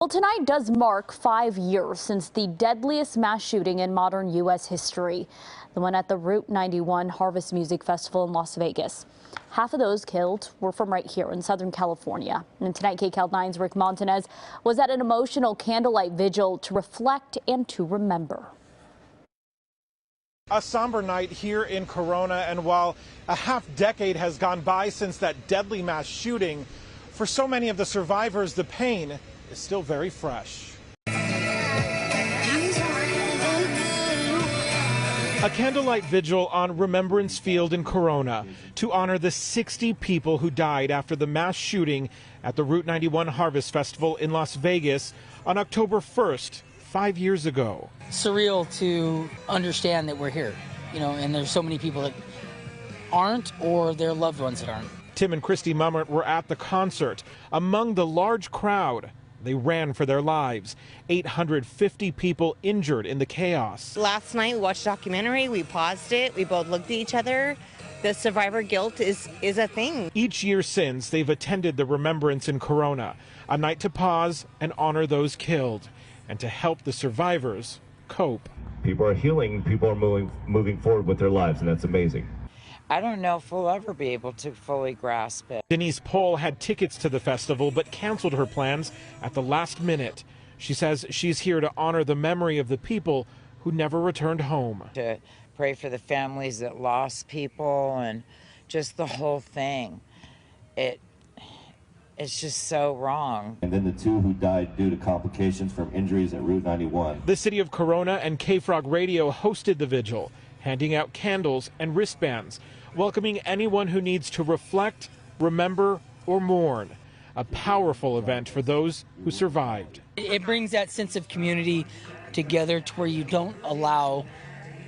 Well, tonight does mark 5 years since the deadliest mass shooting in modern U.S. history, the one at the Route 91 Harvest Music Festival in Las Vegas. Half of those killed were from right here in Southern California. And tonight, KCAL 9's Rick Montanez was at an emotional candlelight vigil to reflect and to remember. A somber night here in Corona, and while a half-decade has gone by since that deadly mass shooting, for so many of the survivors, the pain is still very fresh. A candlelight vigil on Remembrance Field in Corona to honor the 60 people who died after the mass shooting at the Route 91 Harvest Festival in Las Vegas on October 1st, 5 years ago. Surreal to understand that we're here, and there's so many people that aren't, or their loved ones that aren't. Tim and Christy Mummert were at the concert. Among the large crowd, they ran for their lives. 850 people injured in the chaos. Last night we watched a documentary, we paused it, we both looked at each other. The survivor guilt is a thing. Each year since, they've attended the Remembrance in Corona, a night to pause and honor those killed, and to help the survivors cope. People are healing, people are moving forward with their lives, and that's amazing. I don't know if we'll ever be able to fully grasp it. Denise Pohl had tickets to the festival but canceled her plans at the last minute. She says she's here to honor the memory of the people who never returned home. To pray for the families that lost people and just the whole thing. It's just so wrong. And then the two who died due to complications from injuries at Route 91. The city of Corona and K-Frog Radio hosted the vigil, handing out candles and wristbands, welcoming anyone who needs to reflect, remember, or mourn. A powerful event for those who survived. It brings that sense of community together to where you don't allow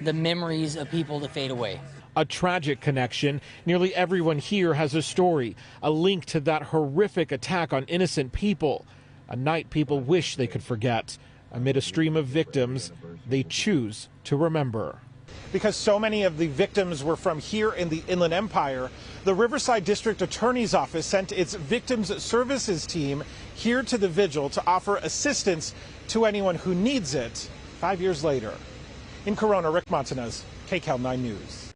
the memories of people to fade away. A tragic connection. Nearly everyone here has a story, a link to that horrific attack on innocent people. A night people wish they could forget. Amid a stream of victims, they choose to remember. Because so many of the victims were from here in the Inland Empire, the Riverside District Attorney's Office sent its Victims Services team here to the vigil to offer assistance to anyone who needs it 5 years later. In Corona, Rick Montanez, KCAL 9 News.